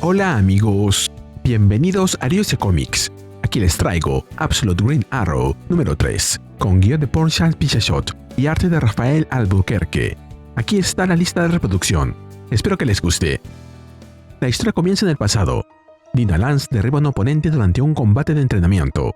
Hola amigos, bienvenidos a Ryuse Comics. Aquí les traigo Absolute Green Arrow número 3, con guión de Paul Pichachot y arte de Rafael Albuquerque. Aquí está la lista de reproducción. Espero que les guste. La historia comienza en el pasado. Dina Lance derriba a un oponente durante un combate de entrenamiento.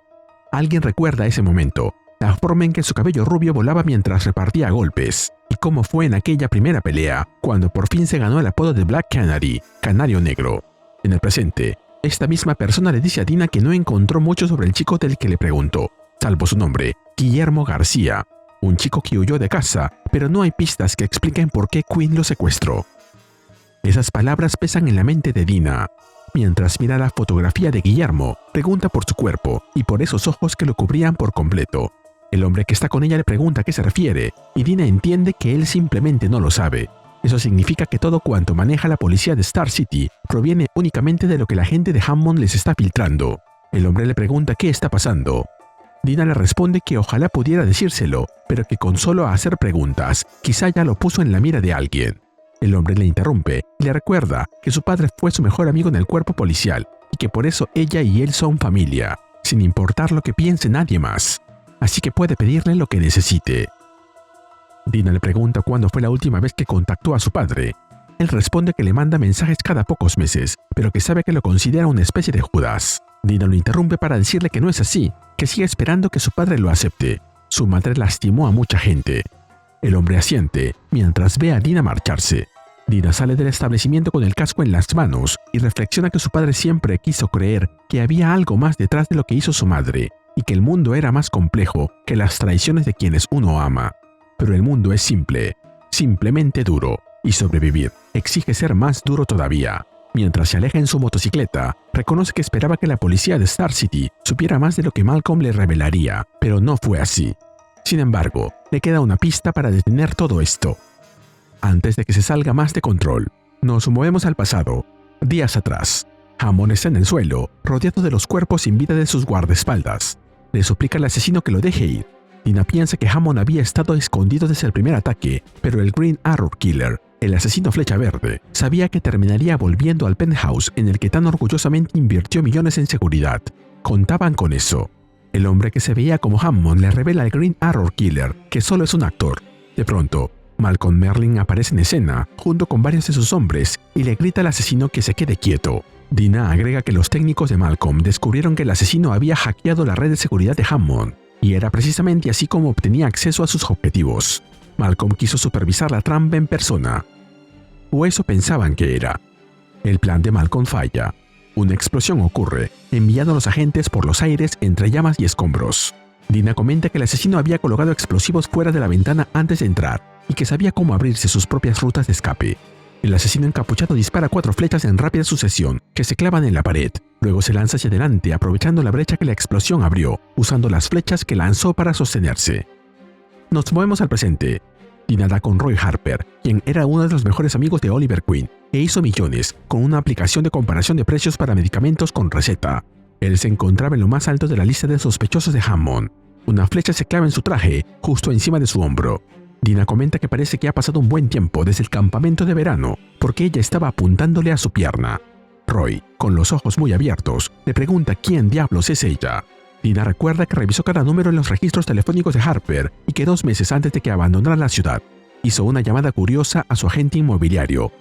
Alguien recuerda ese momento, la forma en que su cabello rubio volaba mientras repartía golpes, y cómo fue en aquella primera pelea, cuando por fin se ganó el apodo de Black Canary, Canario Negro. En el presente, esta misma persona le dice a Dina que no encontró mucho sobre el chico del que le preguntó, salvo su nombre, Guillermo García, un chico que huyó de casa, pero no hay pistas que expliquen por qué Quinn lo secuestró. Esas palabras pesan en la mente de Dina. Mientras mira la fotografía de Guillermo, pregunta por su cuerpo y por esos ojos que lo cubrían por completo. El hombre que está con ella le pregunta a qué se refiere, y Dina entiende que él simplemente no lo sabe. Eso significa que todo cuanto maneja la policía de Star City proviene únicamente de lo que la gente de Hammond les está filtrando. El hombre le pregunta qué está pasando. Dina le responde que ojalá pudiera decírselo, pero que con solo hacer preguntas, quizá ya lo puso en la mira de alguien. El hombre le interrumpe y le recuerda que su padre fue su mejor amigo en el cuerpo policial y que por eso ella y él son familia, sin importar lo que piense nadie más. Así que puede pedirle lo que necesite. Dina le pregunta cuándo fue la última vez que contactó a su padre. Él responde que le manda mensajes cada pocos meses, pero que sabe que lo considera una especie de Judas. Dina lo interrumpe para decirle que no es así, que sigue esperando que su padre lo acepte. Su madre lastimó a mucha gente. El hombre asiente, mientras ve a Dina marcharse. Dina sale del establecimiento con el casco en las manos y reflexiona que su padre siempre quiso creer que había algo más detrás de lo que hizo su madre, y que el mundo era más complejo que las traiciones de quienes uno ama. Pero el mundo es simple, simplemente duro, y sobrevivir exige ser más duro todavía. Mientras se aleja en su motocicleta, reconoce que esperaba que la policía de Star City supiera más de lo que Malcolm le revelaría, pero no fue así. Sin embargo, le queda una pista para detener todo esto. Antes de que se salga más de control, nos movemos al pasado, días atrás. Hammond está en el suelo, rodeado de los cuerpos sin vida de sus guardaespaldas. Le suplica al asesino que lo deje ir. Dina piensa que Hammond había estado escondido desde el primer ataque, pero el Green Arrow Killer, el asesino flecha verde, sabía que terminaría volviendo al penthouse en el que tan orgullosamente invirtió millones en seguridad. Contaban con eso. El hombre que se veía como Hammond le revela al Green Arrow Killer que solo es un actor. De pronto, Malcolm Merlyn aparece en escena, junto con varios de sus hombres, y le grita al asesino que se quede quieto. Dina agrega que los técnicos de Malcolm descubrieron que el asesino había hackeado la red de seguridad de Hammond, y era precisamente así como obtenía acceso a sus objetivos. Malcolm quiso supervisar la trampa en persona. O eso pensaban que era. El plan de Malcolm falla. Una explosión ocurre, enviando a los agentes por los aires entre llamas y escombros. Dina comenta que el asesino había colocado explosivos fuera de la ventana antes de entrar y que sabía cómo abrirse sus propias rutas de escape. El asesino encapuchado dispara 4 flechas en rápida sucesión que se clavan en la pared. Luego se lanza hacia adelante aprovechando la brecha que la explosión abrió, usando las flechas que lanzó para sostenerse. Nos movemos al presente. Dina da con Roy Harper, quien era uno de los mejores amigos de Oliver Queen, e hizo millones con una aplicación de comparación de precios para medicamentos con receta. Él se encontraba en lo más alto de la lista de sospechosos de Hammond. Una flecha se clava en su traje, justo encima de su hombro. Dina comenta que parece que ha pasado un buen tiempo desde el campamento de verano, porque ella estaba apuntándole a su pierna. Roy, con los ojos muy abiertos, le pregunta quién diablos es ella. Dina recuerda que revisó cada número en los registros telefónicos de Harper y que 2 meses antes de que abandonara la ciudad, hizo una llamada curiosa a su agente inmobiliario.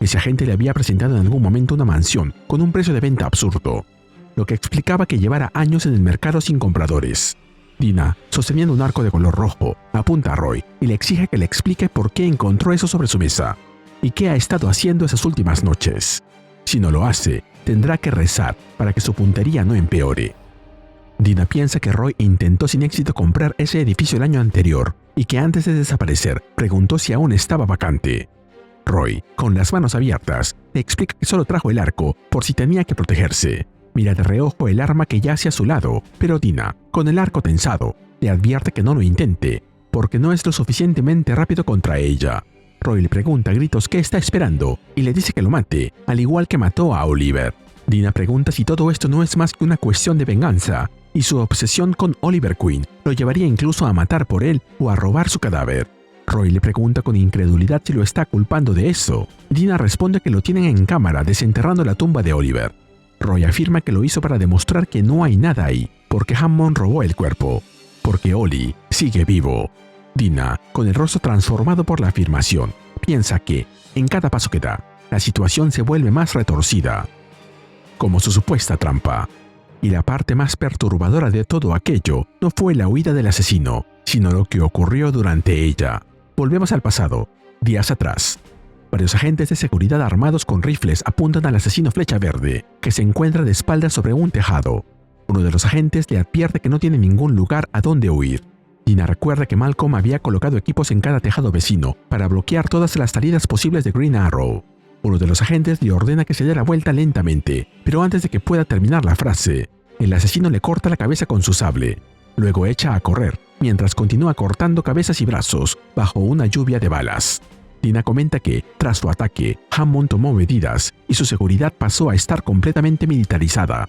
Ese agente le había presentado en algún momento una mansión con un precio de venta absurdo, lo que explicaba que llevara años en el mercado sin compradores. Dina, sosteniendo un arco de color rojo, apunta a Roy y le exige que le explique por qué encontró eso sobre su mesa y qué ha estado haciendo esas últimas noches. Si no lo hace, tendrá que rezar para que su puntería no empeore. Dina piensa que Roy intentó sin éxito comprar ese edificio el año anterior y que antes de desaparecer preguntó si aún estaba vacante. Roy, con las manos abiertas, le explica que solo trajo el arco por si tenía que protegerse. Mira de reojo el arma que yace a su lado, pero Dina, con el arco tensado, le advierte que no lo intente, porque no es lo suficientemente rápido contra ella. Roy le pregunta a gritos qué está esperando y le dice que lo mate, al igual que mató a Oliver. Dina pregunta si todo esto no es más que una cuestión de venganza, y su obsesión con Oliver Queen lo llevaría incluso a matar por él o a robar su cadáver. Roy le pregunta con incredulidad si lo está culpando de eso. Dina responde que lo tienen en cámara desenterrando la tumba de Oliver. Roy afirma que lo hizo para demostrar que no hay nada ahí, porque Hammond robó el cuerpo, porque Ollie sigue vivo. Dina, con el rostro transformado por la afirmación, piensa que, en cada paso que da, la situación se vuelve más retorcida, como su supuesta trampa. Y la parte más perturbadora de todo aquello no fue la huida del asesino, sino lo que ocurrió durante ella. Volvemos al pasado, días atrás. Varios agentes de seguridad armados con rifles apuntan al asesino Flecha Verde, que se encuentra de espaldas sobre un tejado. Uno de los agentes le advierte que no tiene ningún lugar a donde huir. Dina recuerda que Malcolm había colocado equipos en cada tejado vecino para bloquear todas las salidas posibles de Green Arrow. Uno de los agentes le ordena que se dé la vuelta lentamente, pero antes de que pueda terminar la frase, el asesino le corta la cabeza con su sable. Luego echa a correr, mientras continúa cortando cabezas y brazos bajo una lluvia de balas. Dina comenta que, tras su ataque, Hammond tomó medidas y su seguridad pasó a estar completamente militarizada.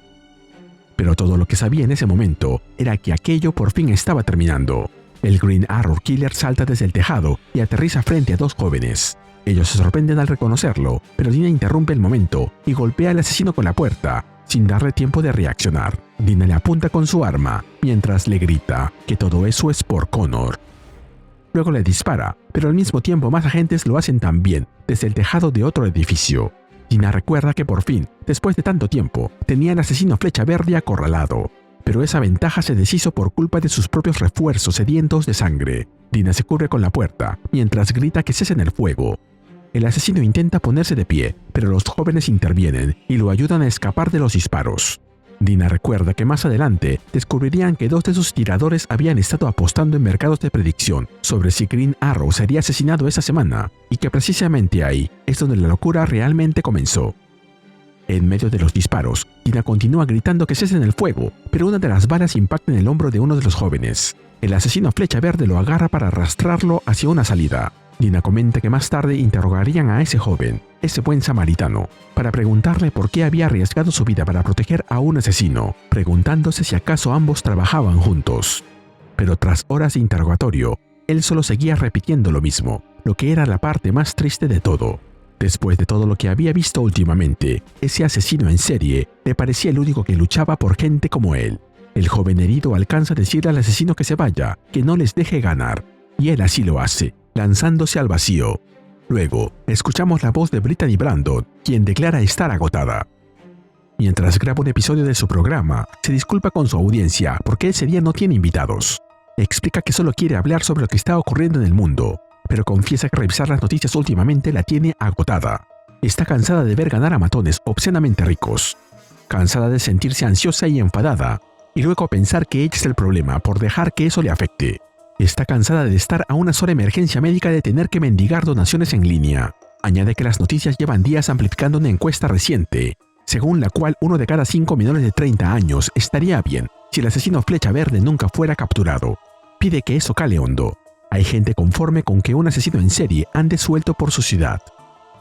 Pero todo lo que sabía en ese momento era que aquello por fin estaba terminando. El Green Arrow Killer salta desde el tejado y aterriza frente a dos jóvenes. Ellos se sorprenden al reconocerlo, pero Dina interrumpe el momento y golpea al asesino con la puerta, sin darle tiempo de reaccionar. Dina le apunta con su arma, mientras le grita que todo eso es por Connor. Luego le dispara, pero al mismo tiempo más agentes lo hacen también, desde el tejado de otro edificio. Dina recuerda que por fin, después de tanto tiempo, tenía al asesino Flecha Verde acorralado, pero esa ventaja se deshizo por culpa de sus propios refuerzos sedientos de sangre. Dina se cubre con la puerta, mientras grita que cesen el fuego. El asesino intenta ponerse de pie, pero los jóvenes intervienen y lo ayudan a escapar de los disparos. Dina recuerda que más adelante descubrirían que dos de sus tiradores habían estado apostando en mercados de predicción sobre si Green Arrow sería asesinado esa semana, y que precisamente ahí es donde la locura realmente comenzó. En medio de los disparos, Dina continúa gritando que cesen el fuego, pero una de las balas impacta en el hombro de uno de los jóvenes. El asesino Flecha Verde lo agarra para arrastrarlo hacia una salida. Dina comenta que más tarde interrogarían a ese joven, ese buen samaritano, para preguntarle por qué había arriesgado su vida para proteger a un asesino, preguntándose si acaso ambos trabajaban juntos. Pero tras horas de interrogatorio, él solo seguía repitiendo lo mismo, lo que era la parte más triste de todo. Después de todo lo que había visto últimamente, ese asesino en serie le parecía el único que luchaba por gente como él. El joven herido alcanza a decirle al asesino que se vaya, que no les deje ganar, y él así lo hace, lanzándose al vacío. Luego, escuchamos la voz de Brittany Brandon, quien declara estar agotada. Mientras graba un episodio de su programa, se disculpa con su audiencia porque ese día no tiene invitados. Explica que solo quiere hablar sobre lo que está ocurriendo en el mundo, pero confiesa que revisar las noticias últimamente la tiene agotada. Está cansada de ver ganar a matones obscenamente ricos, cansada de sentirse ansiosa y enfadada, y luego pensar que ella es el problema por dejar que eso le afecte. Está cansada de estar a una sola emergencia médica de tener que mendigar donaciones en línea. Añade que las noticias llevan días amplificando una encuesta reciente, según la cual 1 de cada 5 menores de 30 años estaría bien si el asesino Flecha Verde nunca fuera capturado. Pide que eso cale hondo. Hay gente conforme con que un asesino en serie ande suelto por su ciudad.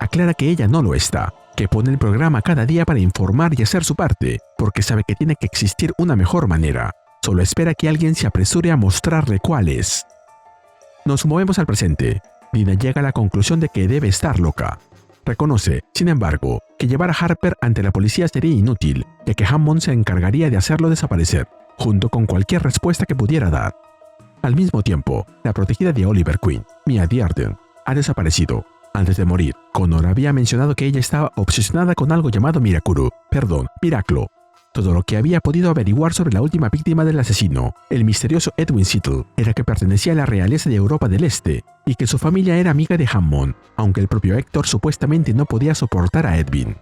Aclara que ella no lo está, que pone el programa cada día para informar y hacer su parte, porque sabe que tiene que existir una mejor manera. Solo espera que alguien se apresure a mostrarle cuál es. Nos movemos al presente. Dina llega a la conclusión de que debe estar loca. Reconoce, sin embargo, que llevar a Harper ante la policía sería inútil, ya que Hammond se encargaría de hacerlo desaparecer, junto con cualquier respuesta que pudiera dar. Al mismo tiempo, la protegida de Oliver Queen, Mia Dearden, ha desaparecido. Antes de morir, Connor había mencionado que ella estaba obsesionada con algo llamado Miraclo. Todo lo que había podido averiguar sobre la última víctima del asesino, el misterioso Edwin Sittle, era que pertenecía a la realeza de Europa del Este y que su familia era amiga de Hammond, aunque el propio Héctor supuestamente no podía soportar a Edwin.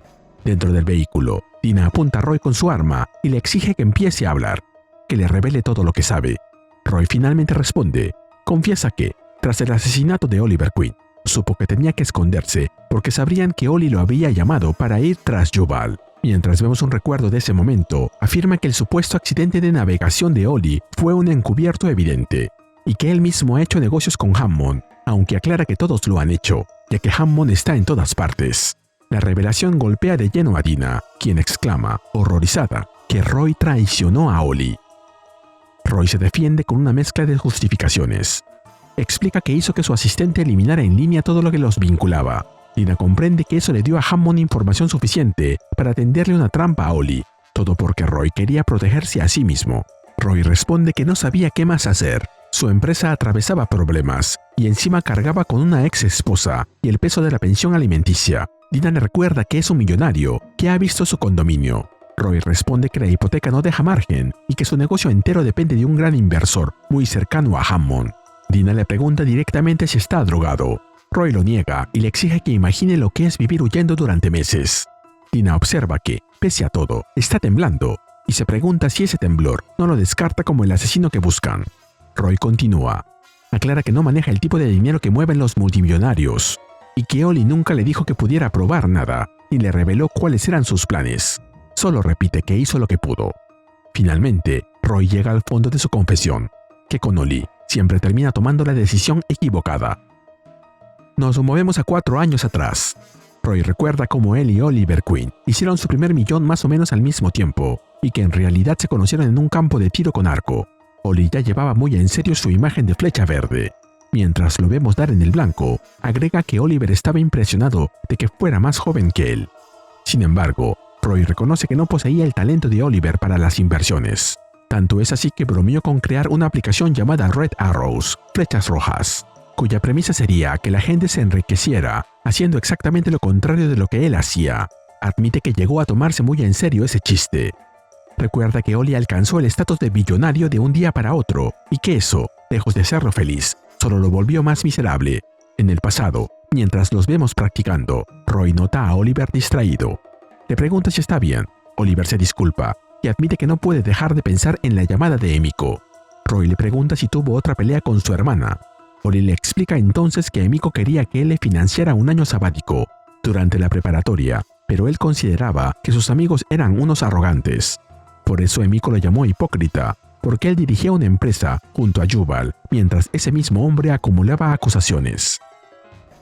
Dentro del vehículo, Dina apunta a Roy con su arma y le exige que empiece a hablar, que le revele todo lo que sabe. Roy finalmente responde. Confiesa que, tras el asesinato de Oliver Queen, supo que tenía que esconderse porque sabrían que Oli lo había llamado para ir tras Yuval. Mientras vemos un recuerdo de ese momento, afirma que el supuesto accidente de navegación de Oli fue un encubierto evidente, y que él mismo ha hecho negocios con Hammond, aunque aclara que todos lo han hecho, ya que Hammond está en todas partes. La revelación golpea de lleno a Dina, quien exclama, horrorizada, que Roy traicionó a Oli. Roy se defiende con una mezcla de justificaciones. explica que hizo que su asistente eliminara en línea todo lo que los vinculaba. Dina comprende que eso le dio a Hammond información suficiente para tenderle una trampa a Ollie, todo porque Roy quería protegerse a sí mismo. Roy responde que no sabía qué más hacer. Su empresa atravesaba problemas y encima cargaba con una ex esposa y el peso de la pensión alimenticia. Dina le recuerda que es un millonario que ha visto su condominio. Roy responde que la hipoteca no deja margen y que su negocio entero depende de un gran inversor muy cercano a Hammond. Dina le pregunta directamente si está drogado. Roy lo niega y le exige que imagine lo que es vivir huyendo durante meses. Dina observa que, pese a todo, está temblando y se pregunta si ese temblor no lo descarta como el asesino que buscan. Roy continúa. Aclara que no maneja el tipo de dinero que mueven los multimillonarios y que Ollie nunca le dijo que pudiera probar nada ni le reveló cuáles eran sus planes. Solo repite que hizo lo que pudo. Finalmente, Roy llega al fondo de su confesión, que con Ollie siempre termina tomando la decisión equivocada. Nos movemos a 4 años atrás. Roy recuerda cómo él y Oliver Queen hicieron su primer millón más o menos al mismo tiempo y que en realidad se conocieron en un campo de tiro con arco. Ollie ya llevaba muy en serio su imagen de flecha verde. Mientras lo vemos dar en el blanco, agrega que Oliver estaba impresionado de que fuera más joven que él. Sin embargo, Roy reconoce que no poseía el talento de Oliver para las inversiones. Tanto es así que bromeó con crear una aplicación llamada Red Arrows, flechas rojas, cuya premisa sería que la gente se enriqueciera haciendo exactamente lo contrario de lo que él hacía. Admite que llegó a tomarse muy en serio ese chiste. Recuerda que Ollie alcanzó el estatus de billonario de un día para otro y que eso, lejos de hacerlo feliz, solo lo volvió más miserable. En el pasado, mientras los vemos practicando, Roy nota a Oliver distraído. Le pregunta si está bien. Oliver se disculpa y admite que no puede dejar de pensar en la llamada de Emiko. Roy le pregunta si tuvo otra pelea con su hermana. Ollie le explica entonces que Emiko quería que él le financiara un año sabático durante la preparatoria, pero él consideraba que sus amigos eran unos arrogantes. Por eso Emiko lo llamó hipócrita, porque él dirigía una empresa junto a Yuval, mientras ese mismo hombre acumulaba acusaciones.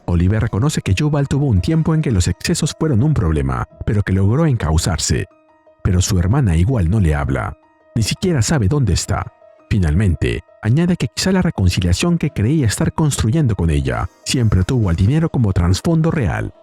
Oliver reconoce que Yuval tuvo un tiempo en que los excesos fueron un problema, pero que logró encauzarse. Pero su hermana igual no le habla, ni siquiera sabe dónde está. Finalmente, añade que quizá la reconciliación que creía estar construyendo con ella siempre tuvo al dinero como trasfondo real.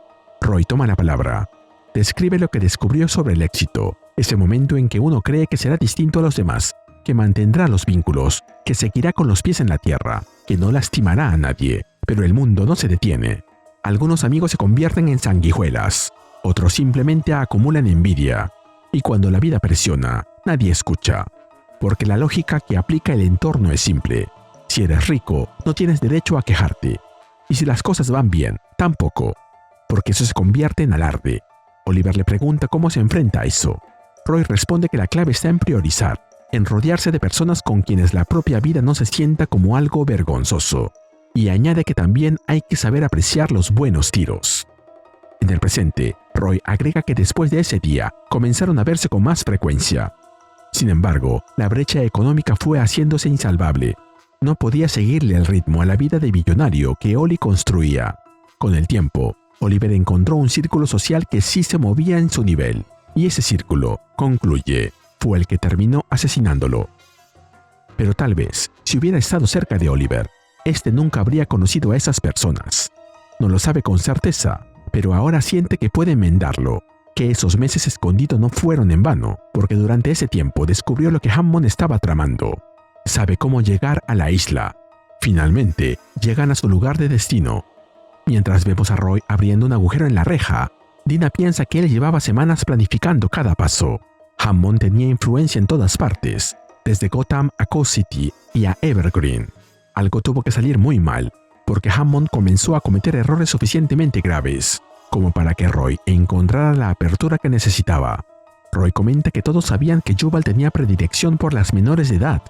Roy toma la palabra. Describe lo que descubrió sobre el éxito, ese momento en que uno cree que será distinto a los demás, que mantendrá los vínculos, que seguirá con los pies en la tierra, que no lastimará a nadie, pero el mundo no se detiene. Algunos amigos se convierten en sanguijuelas, otros simplemente acumulan envidia, y cuando la vida presiona, nadie escucha. Porque la lógica que aplica el entorno es simple. Si eres rico, no tienes derecho a quejarte. Y si las cosas van bien, tampoco. Porque eso se convierte en alarde. Oliver le pregunta cómo se enfrenta a eso. Roy responde que la clave está en priorizar, en rodearse de personas con quienes la propia vida no se sienta como algo vergonzoso. Y añade que también hay que saber apreciar los buenos tiros. En el presente, Roy agrega que después de ese día, comenzaron a verse con más frecuencia. Sin embargo, la brecha económica fue haciéndose insalvable. No podía seguirle el ritmo a la vida de billonario que Ollie construía. Con el tiempo, Oliver encontró un círculo social que sí se movía en su nivel, y ese círculo, concluye, fue el que terminó asesinándolo. Pero tal vez, si hubiera estado cerca de Oliver, este nunca habría conocido a esas personas. No lo sabe con certeza, pero ahora siente que puede enmendarlo, que esos meses escondidos no fueron en vano, porque durante ese tiempo descubrió lo que Hammond estaba tramando. Sabe cómo llegar a la isla. Finalmente, llegan a su lugar de destino. Mientras vemos a Roy abriendo un agujero en la reja, Dina piensa que él llevaba semanas planificando cada paso. Hammond tenía influencia en todas partes, desde Gotham a Coast City y a Evergreen. Algo tuvo que salir muy mal, porque Hammond comenzó a cometer errores suficientemente graves como para que Roy encontrara la apertura que necesitaba. Roy comenta que todos sabían que Yuval tenía predilección por las menores de edad,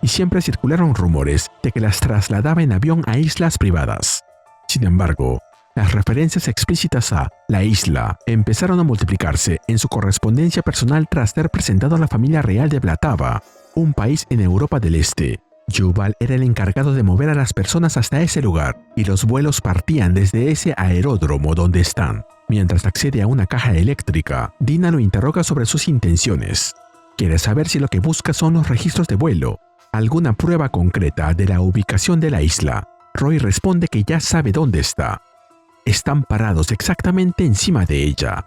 y siempre circularon rumores de que las trasladaba en avión a islas privadas. Sin embargo, las referencias explícitas a la isla empezaron a multiplicarse en su correspondencia personal tras ser presentado a la familia real de Vltava, un país en Europa del Este. Yuval era el encargado de mover a las personas hasta ese lugar, y los vuelos partían desde ese aeródromo donde están. Mientras accede a una caja eléctrica, Dina lo interroga sobre sus intenciones. Quiere saber si lo que busca son los registros de vuelo, alguna prueba concreta de la ubicación de la isla. Roy responde que ya sabe dónde está. Están parados exactamente encima de ella.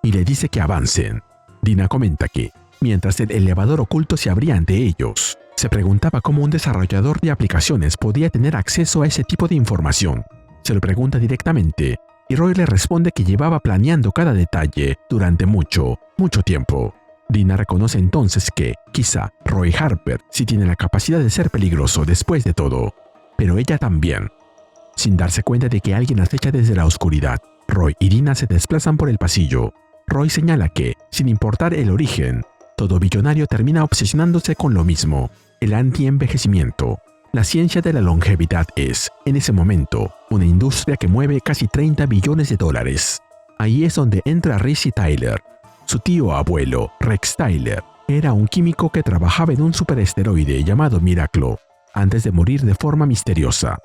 Y le dice que avancen. Dina comenta que, mientras el elevador oculto se abría ante ellos, se preguntaba cómo un desarrollador de aplicaciones podía tener acceso a ese tipo de información. Se lo pregunta directamente, y Roy le responde que llevaba planeando cada detalle durante mucho tiempo. Dina reconoce entonces que, quizá, Roy Harper sí tiene la capacidad de ser peligroso después de todo, pero ella también. Sin darse cuenta de que alguien acecha desde la oscuridad, Roy y Dina se desplazan por el pasillo. Roy señala que, sin importar el origen, todo billonario termina obsesionándose con lo mismo, el anti-envejecimiento. La ciencia de la longevidad es, en ese momento, una industria que mueve casi $30 billones. Ahí es donde entra Rizzy Tyler. Su tío abuelo, Rex Tyler, era un químico que trabajaba en un superesteroide llamado Miraclo, antes de morir de forma misteriosa.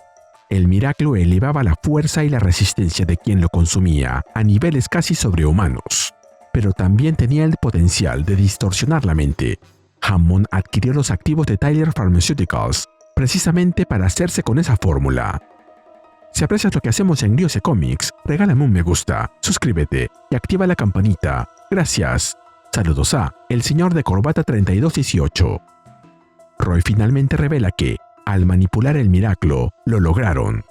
El Miraclo elevaba la fuerza y la resistencia de quien lo consumía a niveles casi sobrehumanos, pero también tenía el potencial de distorsionar la mente. Hammond adquirió los activos de Tyler Pharmaceuticals precisamente para hacerse con esa fórmula. Si aprecias lo que hacemos en Ryose Comics, regálame un me gusta, suscríbete y activa la campanita. Gracias. Saludos a el señor de corbata 3218. Roy finalmente revela que, al manipular el Miraclo, lo lograron.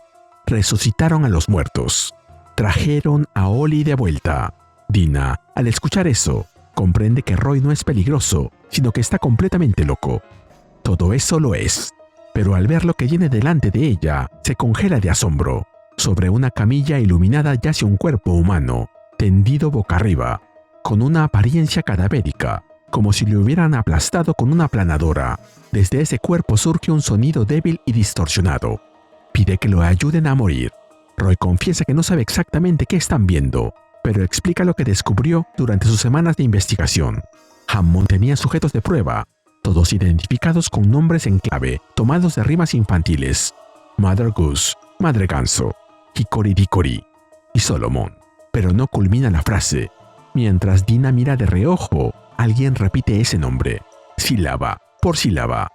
Resucitaron a los muertos. Trajeron a Ollie de vuelta. Dina, al escuchar eso, comprende que Roy no es peligroso, sino que está completamente loco. Todo eso lo es. Pero al ver lo que viene delante de ella, se congela de asombro. Sobre una camilla iluminada yace un cuerpo humano, tendido boca arriba, con una apariencia cadavérica, como si le hubieran aplastado con una aplanadora. Desde ese cuerpo surge un sonido débil y distorsionado. Pide que lo ayuden a morir. Roy confiesa que no sabe exactamente qué están viendo, pero explica lo que descubrió durante sus semanas de investigación. Hammond tenía sujetos de prueba, todos identificados con nombres en clave tomados de rimas infantiles: Mother Goose, Madre Ganso, Hickory Dickory y Solomon. Pero no culmina la frase. Mientras Dina mira de reojo, alguien repite ese nombre, sílaba por sílaba.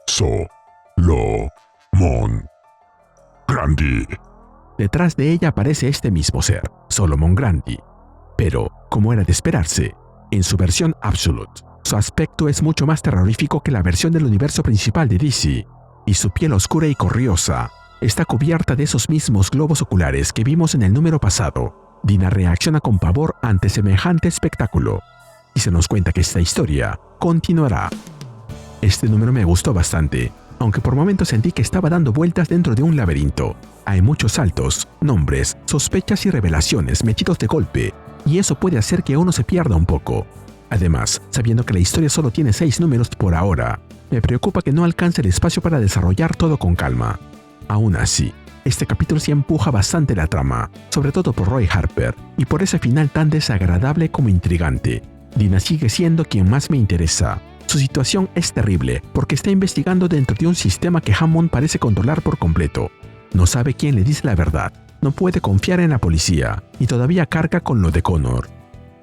Solomon Grundy. Detrás de ella aparece este mismo ser, Solomon Grundy. Pero, como era de esperarse, en su versión Absolute, su aspecto es mucho más terrorífico que la versión del universo principal de DC, y su piel oscura y corriosa está cubierta de esos mismos globos oculares que vimos en el número pasado. Dina reacciona con pavor ante semejante espectáculo, y se nos cuenta que esta historia continuará. Este número me gustó bastante, aunque por momentos sentí que estaba dando vueltas dentro de un laberinto. Hay muchos saltos, nombres, sospechas y revelaciones metidos de golpe, y eso puede hacer que uno se pierda un poco. Además, sabiendo que la historia solo tiene 6 números por ahora, me preocupa que no alcance el espacio para desarrollar todo con calma. Aún así, este capítulo sí empuja bastante la trama, sobre todo por Roy Harper, y por ese final tan desagradable como intrigante. Dina sigue siendo quien más me interesa. Su situación es terrible porque está investigando dentro de un sistema que Hammond parece controlar por completo. No sabe quién le dice la verdad, no puede confiar en la policía y todavía carga con lo de Connor.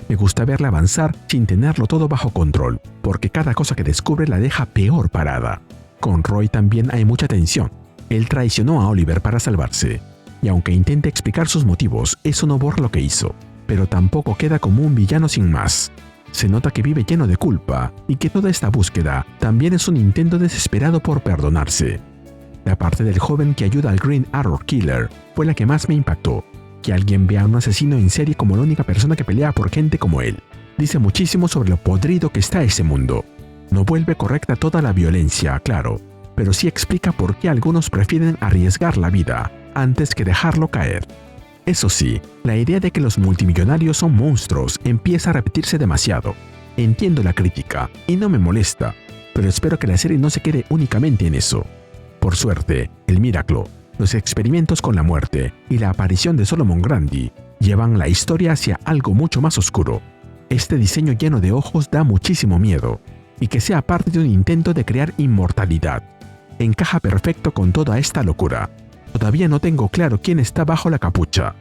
Me gusta verla avanzar sin tenerlo todo bajo control, porque cada cosa que descubre la deja peor parada. Con Roy también hay mucha tensión. Él traicionó a Oliver para salvarse, y aunque intente explicar sus motivos, eso no borra lo que hizo, pero tampoco queda como un villano sin más. Se nota que vive lleno de culpa y que toda esta búsqueda también es un intento desesperado por perdonarse. La parte del joven que ayuda al Green Arrow Killer fue la que más me impactó. Que alguien vea a un asesino en serie como la única persona que pelea por gente como él dice muchísimo sobre lo podrido que está ese mundo. No vuelve correcta toda la violencia, claro, pero sí explica por qué algunos prefieren arriesgar la vida antes que dejarlo caer. Eso sí, la idea de que los multimillonarios son monstruos empieza a repetirse demasiado. Entiendo la crítica y no me molesta, pero espero que la serie no se quede únicamente en eso. Por suerte, el Miraclo, los experimentos con la muerte y la aparición de Solomon Grundy llevan la historia hacia algo mucho más oscuro. Este diseño lleno de ojos da muchísimo miedo, y que sea parte de un intento de crear inmortalidad. Encaja perfecto con toda esta locura. Todavía no tengo claro quién está bajo la capucha.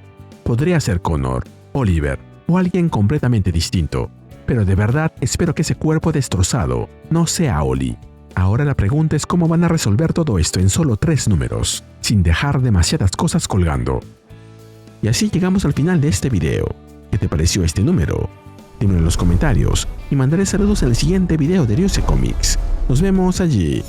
Podría ser Connor, Oliver o alguien completamente distinto, pero de verdad espero que ese cuerpo destrozado no sea Ollie. Ahora la pregunta es cómo van a resolver todo esto en solo 3 números, sin dejar demasiadas cosas colgando. Y así llegamos al final de este video. ¿Qué te pareció este número? Dímelo en los comentarios y mandaré saludos en el siguiente video de Ariose Comics. Nos vemos allí.